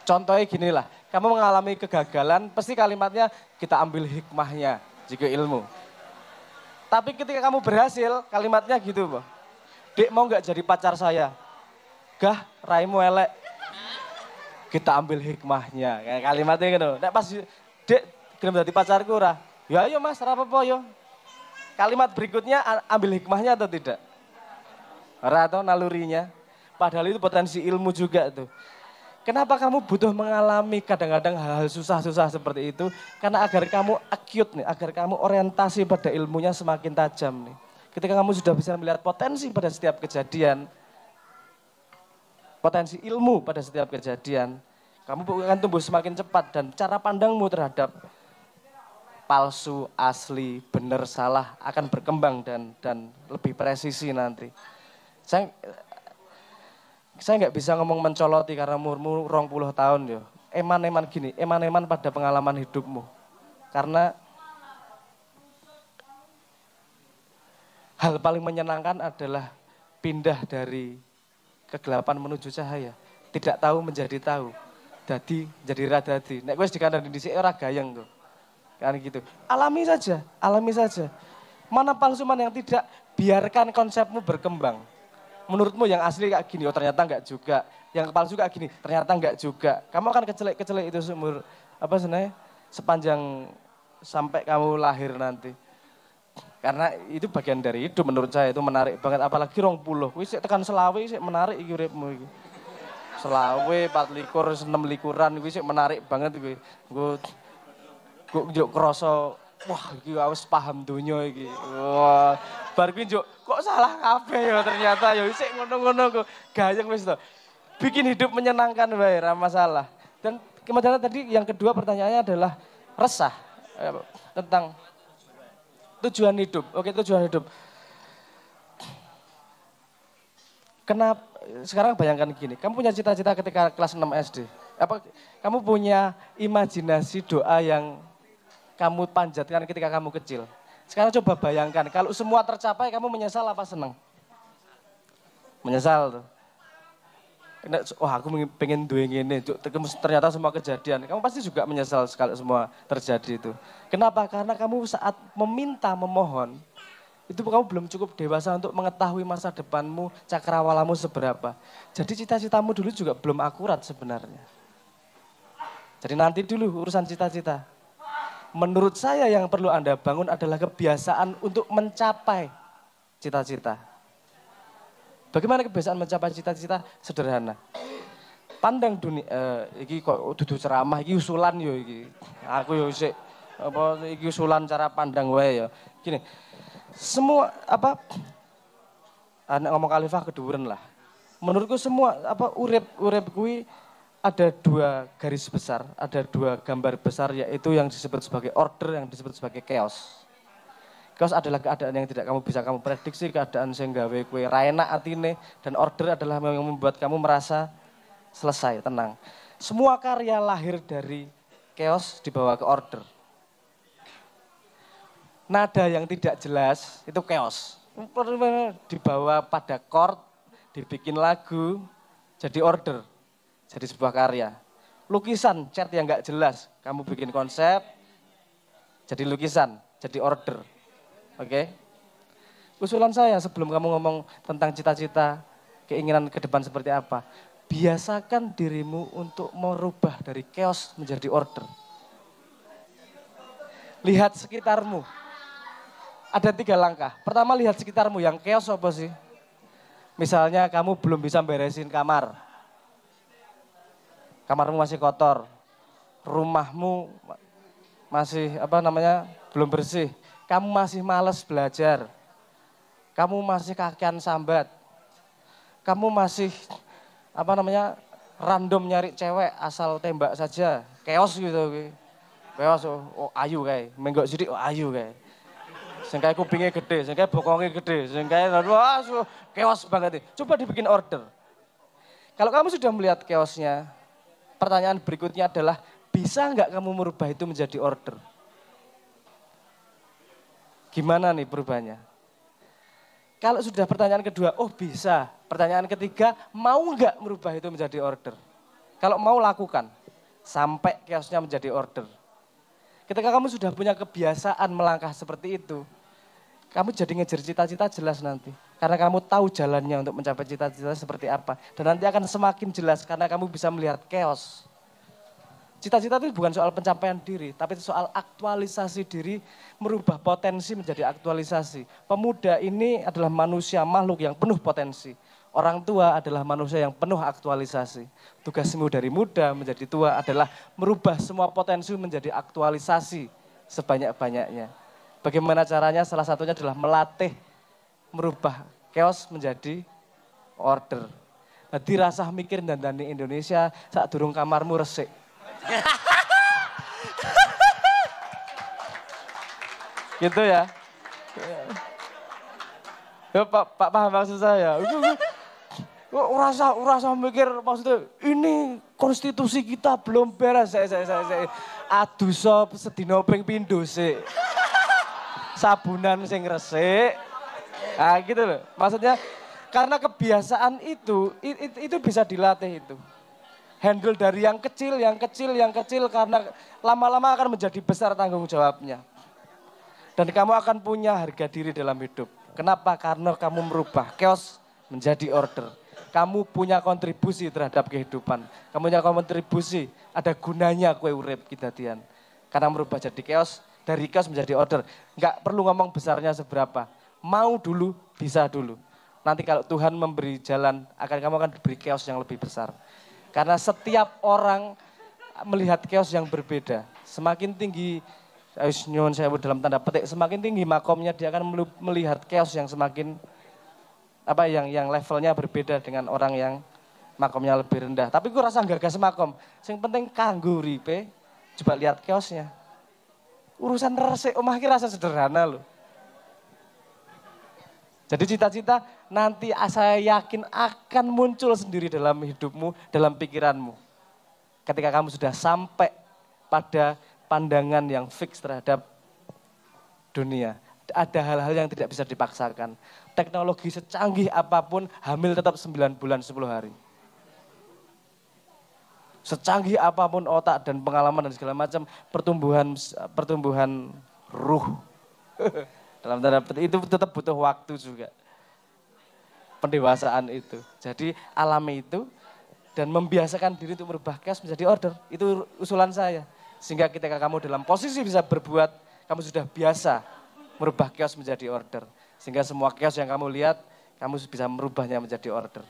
Contohnya gini lah, kamu mengalami kegagalan, pasti kalimatnya kita ambil hikmahnya jika ilmu. Tapi ketika kamu berhasil, kalimatnya gitu, Boh. Dek mau gak jadi pacar saya? Gah, raimu elek. Kita ambil hikmahnya, kayak kalimatnya gitu. Nek pas dek gelem dadi pacarku ora? Ya ayo Mas, ora apa-apa yo. Kalimat berikutnya ambil hikmahnya atau tidak? Ora atau nalurinya. Padahal itu potensi ilmu juga tuh. Kenapa kamu butuh mengalami kadang-kadang hal-hal susah-susah seperti itu? Karena agar kamu acute nih, agar kamu orientasi pada ilmunya semakin tajam nih. Ketika kamu sudah bisa melihat potensi pada setiap kejadian, potensi ilmu pada setiap kejadian, kamu akan tumbuh semakin cepat dan cara pandangmu terhadap palsu, asli, benar, salah akan berkembang dan lebih presisi nanti. Saya nggak bisa ngomong mencoloti karena umurmu 20 tahun yo. Eman-eman pada pengalaman hidupmu. Karena hal paling menyenangkan adalah pindah dari kegelapan menuju cahaya. Tidak tahu menjadi tahu. Dadi jadi ra dadi. Nek wis dikandani dhisik ora gayeng tuh. Kan gitu. Alami saja. Mana palsu mana yang tidak, biarkan konsepmu berkembang. Menurutmu yang asli kayak gini, oh ternyata enggak juga. Yang palsu kayak gini, ternyata enggak juga. Kamu akan kecelek itu sepanjang sampai kamu lahir nanti. Karena itu bagian dari hidup menurut saya, itu menarik banget. Apalagi 20, wis tekan selawe sik menarik iki uripmu iki. Selawe, 24, 26-an wis menarik banget iki. Gue njuk krasa wah iki wis paham donya iki. Wah, bar kuwi njuk kok salah kabeh ya ternyata ya sik ngono-ngono kok. Gayeng wis to. Bikin hidup menyenangkan wae, ora masalah. Dan kemudian tadi yang kedua pertanyaannya adalah resah tentang tujuan hidup. Oke, tujuan hidup. Kenapa sekarang bayangkan gini, kamu punya cita-cita ketika kelas 6 SD. Kamu punya imajinasi doa yang kamu panjatkan ketika kamu kecil. Sekarang coba bayangkan, kalau semua tercapai kamu menyesal apa senang? Menyesal tuh. Wah aku pengen duwe ngene, ternyata semua kejadian. Kamu pasti juga menyesal sekali semua terjadi itu. Kenapa? Karena kamu saat meminta, memohon, itu kamu belum cukup dewasa untuk mengetahui masa depanmu, cakrawalamu seberapa. Jadi cita-citamu dulu juga belum akurat sebenarnya. Jadi nanti dulu urusan cita-cita. Menurut saya yang perlu Anda bangun adalah kebiasaan untuk mencapai cita-cita. Bagaimana kebiasaan mencapai cita-cita? Sederhana. Pandang dunia, iki kok dudu ceramah, iki usulan yo iki. Aku yo sik iki usulan cara pandang wae ya. Gini, semua anak ngomong khalifah keduren lah. Menurutku semua urip kuwi ada dua garis besar, ada dua gambar besar yaitu yang disebut sebagai order, yang disebut sebagai chaos. Chaos adalah keadaan yang tidak kamu bisa kamu prediksi, keadaan sing gawe kowe ra enak atine, dan order adalah yang membuat kamu merasa selesai, tenang. Semua karya lahir dari chaos dibawa ke order. Nada yang tidak jelas itu chaos. Dibawa pada chord, dibikin lagu, jadi order, jadi sebuah karya. Lukisan, cat yang nggak jelas, kamu bikin konsep, jadi lukisan, jadi order. Oke? Usulan saya sebelum kamu ngomong tentang cita-cita, keinginan ke depan seperti apa, biasakan dirimu untuk merubah dari chaos menjadi order. Lihat sekitarmu. Ada 3 langkah. Pertama, lihat sekitarmu, yang chaos apa sih? Misalnya kamu belum bisa beresin kamar. Kamarmu masih kotor. Rumahmu masih belum bersih. Kamu masih malas belajar. Kamu masih kakian sambat. Kamu masih random nyari cewek asal tembak saja. Chaos gitu. Chaos, oh ayu kayak. Menggok sidik, oh ayu kayak. Sing kae kupinge gede, sing kae bokonge gede, sing kae wah chaos banget. Coba dibikin order. Kalau kamu sudah melihat chaosnya, pertanyaan berikutnya adalah, bisa nggak kamu merubah itu menjadi order? Gimana nih perubahannya? Kalau sudah pertanyaan kedua, oh bisa. Pertanyaan ketiga, mau nggak merubah itu menjadi order? Kalau mau, lakukan. Sampai chaosnya menjadi order. Ketika kamu sudah punya kebiasaan melangkah seperti itu, kamu jadi ngejar cita-cita jelas nanti. Karena kamu tahu jalannya untuk mencapai cita-cita seperti apa. Dan nanti akan semakin jelas karena kamu bisa melihat chaos. Cita-cita itu bukan soal pencapaian diri, tapi soal aktualisasi diri, merubah potensi menjadi aktualisasi. Pemuda ini adalah manusia, makhluk yang penuh potensi. Orang tua adalah manusia yang penuh aktualisasi. Tugasmu dari muda menjadi tua adalah merubah semua potensi menjadi aktualisasi sebanyak-banyaknya. Bagaimana caranya? Salah satunya adalah melatih merubah chaos menjadi order. Nah, dirasah mikir dandani Indonesia saat durung kamarmu resik. Gitu ya. Ya Pak paham maksud saya. Urasa mikir maksudnya ini konstitusi kita belum beres. Saya adu sop sedino ping pindho sik. Sabunan sing resik. Ah gitu loh. Maksudnya karena kebiasaan itu bisa dilatih itu. Handle dari yang kecil karena lama-lama akan menjadi besar tanggung jawabnya. Dan kamu akan punya harga diri dalam hidup. Kenapa? Karena kamu merubah chaos menjadi order. Kamu punya kontribusi terhadap kehidupan. Kamu punya kontribusi, ada gunanya kue urip kidadian. Karena merubah jadi chaos, dari chaos menjadi order. Enggak perlu ngomong besarnya seberapa. Mau dulu, bisa dulu. Nanti kalau Tuhan memberi jalan, kamu akan diberi chaos yang lebih besar. Karena setiap orang melihat chaos yang berbeda. Semakin tinggi, saya dalam tanda petik, semakin tinggi makomnya dia akan melihat chaos yang semakin yang levelnya berbeda dengan orang yang makomnya lebih rendah. Tapi gue rasa gagas makom. Yang penting kanggo uripe, coba lihat chaosnya. Urusan resik omah ki rasa sederhana loh. Jadi cita-cita nanti saya yakin akan muncul sendiri dalam hidupmu, dalam pikiranmu. Ketika kamu sudah sampai pada pandangan yang fix terhadap dunia. Ada hal-hal yang tidak bisa dipaksakan. Teknologi secanggih apapun, hamil tetap 9 bulan 10 hari. secanggih apapun otak dan pengalaman dan segala macam, pertumbuhan ruh dalam tanda petik itu tetap butuh waktu juga. Pendewasaan itu. Jadi alami itu dan membiasakan diri untuk merubah chaos menjadi order. Itu usulan saya. Sehingga ketika kamu dalam posisi bisa berbuat, kamu sudah biasa merubah chaos menjadi order. Sehingga semua chaos yang kamu lihat, kamu bisa merubahnya menjadi order.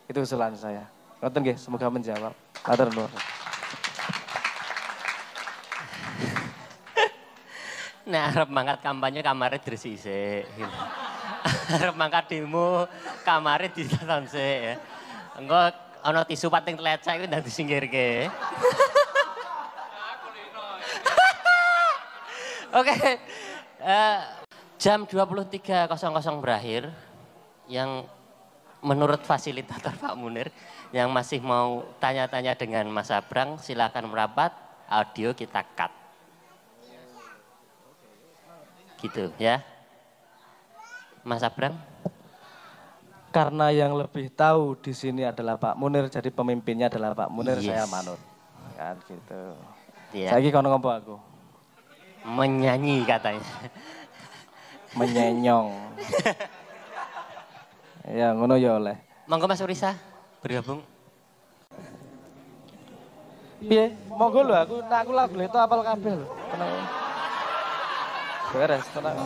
Itu usulan saya. Ngoten nggih, semoga menjawab. Matur nuwun. Nah, arep mangkat kampanye kamare dresik. Arep mangkat demo kamare ditonton sik ya. Engko ana tisu pating telecek kuwi ndang disingkirke. Oke. Jam 23.00 berakhir. Yang menurut fasilitator Pak Munir yang masih mau tanya-tanya dengan Mas Abrang, silakan merapat, audio kita cut. Gitu ya. Mas Abrang? Karena yang lebih tahu di sini adalah Pak Munir, jadi pemimpinnya adalah Pak Munir, Yes. saya manut. Kan gitu. Iya. Saiki kono ngompo aku. Menyanyi katanya. Menyenyong. Ya ngono ya oleh. Monggo Mas Urisa bergabung. Piye? Monggo lho aku lagu itu apal kabeh lho. Tenang. Beres, tenang.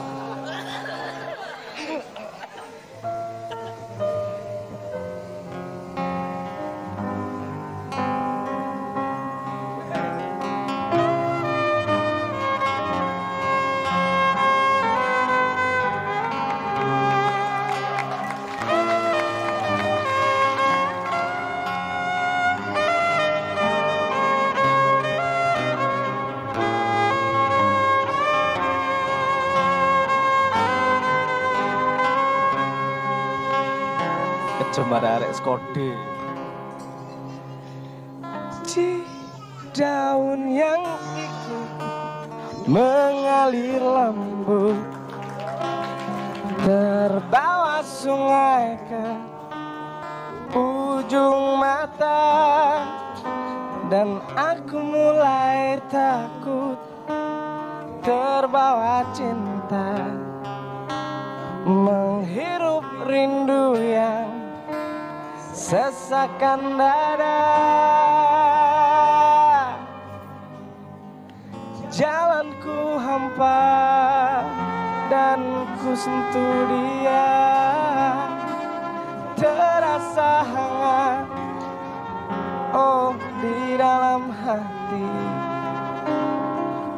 Cuma arek skode. Di daun yang ikut mengalir lembut, terbawa sungai ke ujung mata, dan aku mulai takut terbawa cinta, menghirup rindu yang sesakan dada. Jalanku hampa dan ku sentuh dia, terasa hangat oh di dalam hati.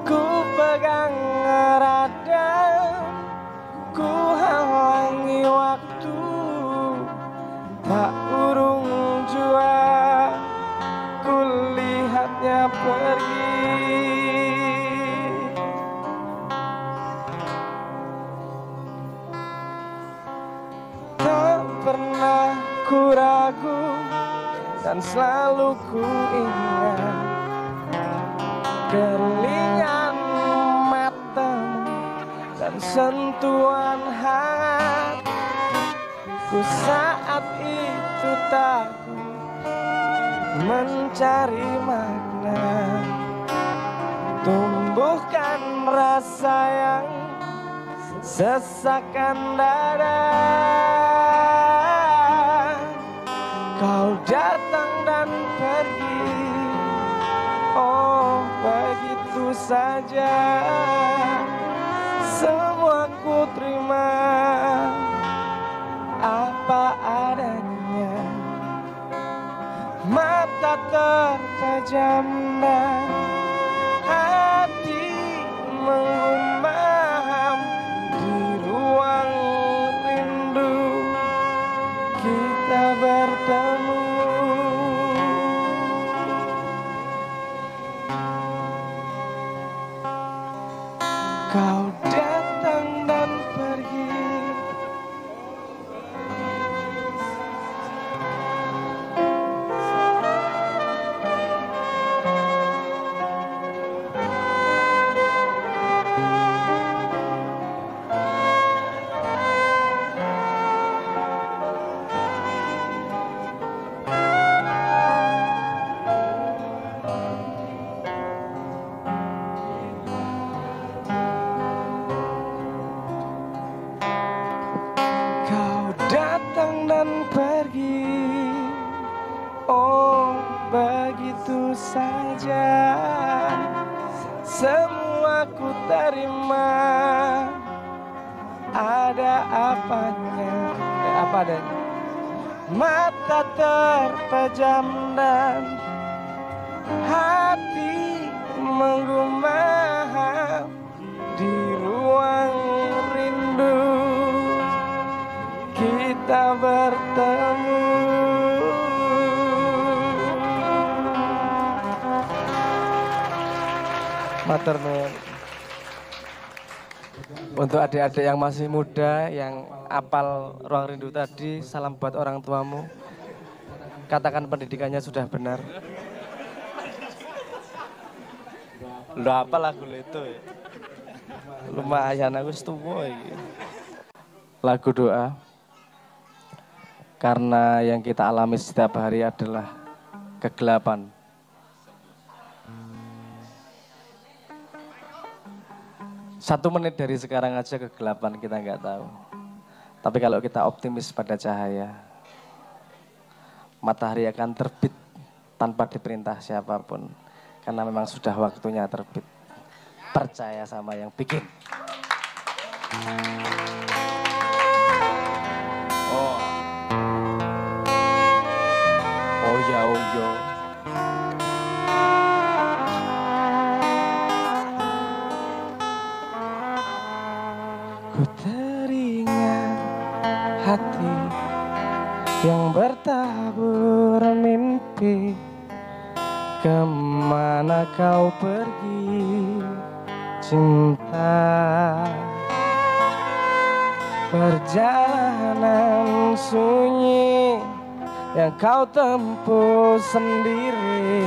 Ku pegang erat dan ku halangi waktu, tak urung jua ku lihatnya pergi. Tak pernah ku ragu dan selalu ku ingat keringan matamu dan sentuhan hangat. Ku saat itu takut mencari makna, tumbuhkan rasa yang sesakan dada. Kau datang dan pergi, oh begitu saja. Semua ku terima apa adanya, mata terpejam dan hati menggumam. Di ruang rindu kita bertemu. Kau datang dan pergi, apanya, apa adanya. Mata terpejam dan hati menggumam di ruang rindu kita bertemu. Matur nuwun. Untuk adik-adik yang masih muda, yang apal ruang rindu tadi, salam buat orang tuamu. Katakan pendidikannya sudah benar. Lu apa lagu itu ya? Lumayan aku setuju iki. Lagu doa. Karena yang kita alami setiap hari adalah kegelapan. Satu menit dari sekarang aja kegelapan kita nggak tahu. Tapi kalau kita optimis pada cahaya, matahari akan terbit tanpa diperintah siapapun. Karena memang sudah waktunya terbit. Percaya sama yang bikin. Oh ya, oh ya. Ku teringat hati yang bertabur mimpi. Kemana kau pergi, cinta? Perjalanan sunyi yang kau tempuh sendiri.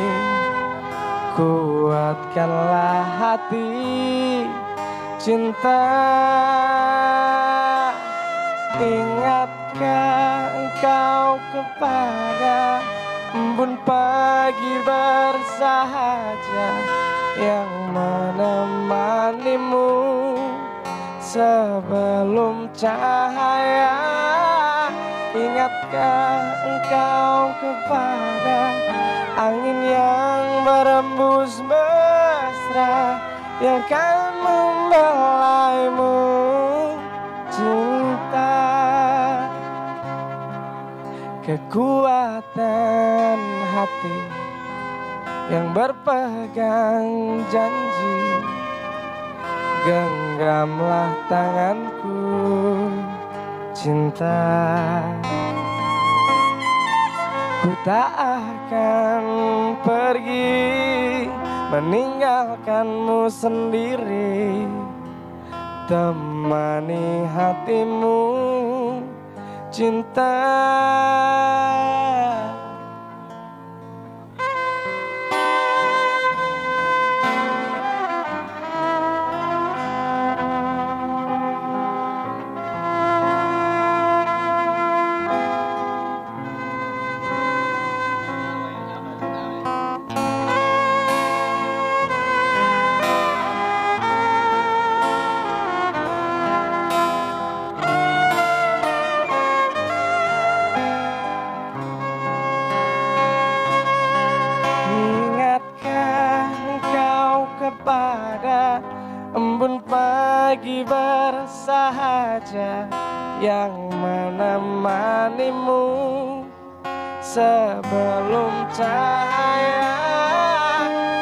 Kuatkanlah hati, cinta. Ingatkah engkau kepada embun pagi bersahaja yang menemanimu sebelum cahaya? Ingatkah engkau kepada angin yang berembus mesra yang kan membelaimu, cinta? Kekuatan hati yang berpegang janji, genggamlah tanganku, cinta. Ku tak akan pergi meninggalkanmu sendiri. Temani hatimu, cinta. Pada embun pagi bersahaja yang menemanimu sebelum cahaya.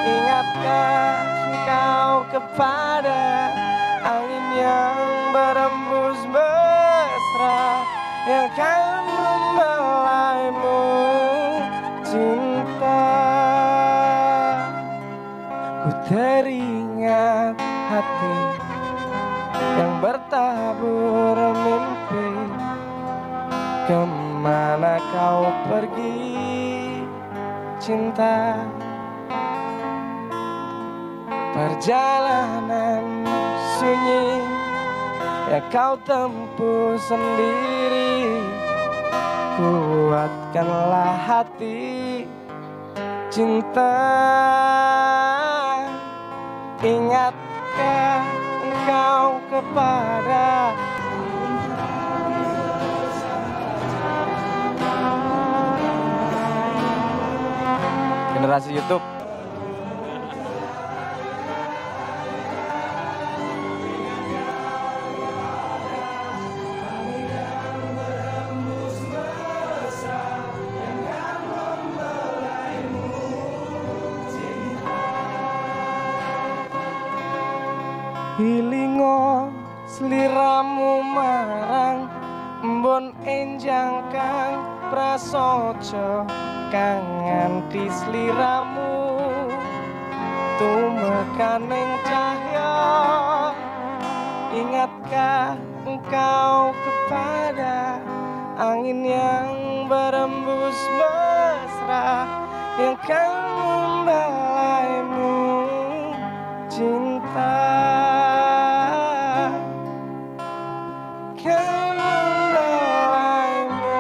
Ingatkah engkau kepada angin yang berembus mesra yang kan membelaimu, cinta? Ku teringat hati yang bertabur mimpi. Kemana kau pergi, cinta? Perjalanan sunyi yang kau tempuh sendiri. Kuatkanlah hati, cinta. Ingatkah engkau kepada generasi YouTube? Ilingo sliramu marang embon enjang kang prasaja kang nganti sliramu tumekaning cahya. Ingatkah engkau kepada angin yang berembus mesra yang kan membelaimu cinta, kan membelaimu.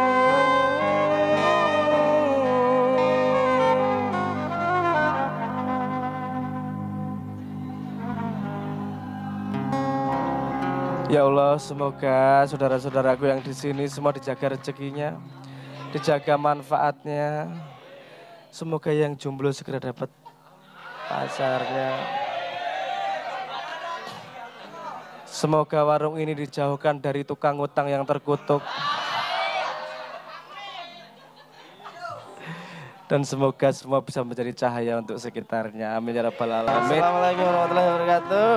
Ya Allah, semoga saudara-saudaraku yang di sini semua dijaga rezekinya, dijaga manfaatnya. Semoga yang jomblo segera dapat pacarnya. Semoga warung ini dijauhkan dari tukang utang yang terkutuk. Dan semoga semua bisa menjadi cahaya untuk sekitarnya. Amin ya rabbal alamin. Assalamualaikum warahmatullahi wabarakatuh.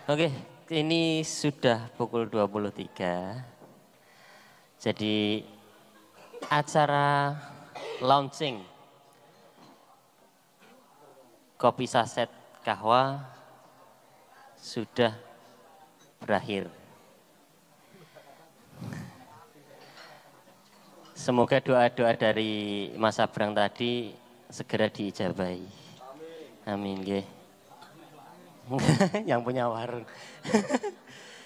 Oke, ini sudah pukul 23. Jadi acara launching kopi saset kahwa sudah berakhir. Semoga doa-doa dari Mas Abrang tadi segera diijabahi. Amin, nggih. Yang punya warung.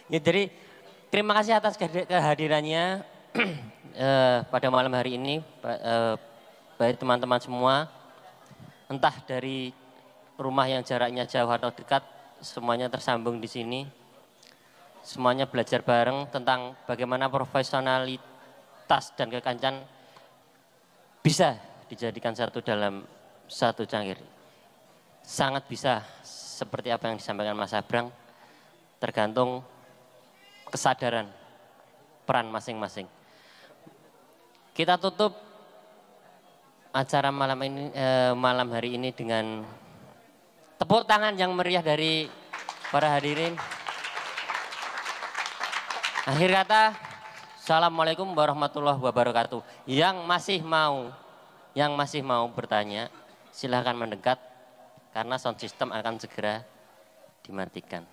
Ya, jadi terima kasih atas kehadirannya pada malam hari ini, baik teman-teman semua, entah dari rumah yang jaraknya jauh atau dekat, semuanya tersambung di sini. Semuanya belajar bareng tentang bagaimana profesionalitas dan kekancan bisa dijadikan satu dalam satu cangkir. Sangat bisa. Seperti apa yang disampaikan Mas Abrang, tergantung kesadaran peran masing-masing. Kita tutup acara malam hari ini dengan tepuk tangan yang meriah dari para hadirin. Akhir kata, Assalamualaikum warahmatullahi wabarakatuh. Yang masih mau bertanya, silahkan mendekat. Karena sound system akan segera dimatikan.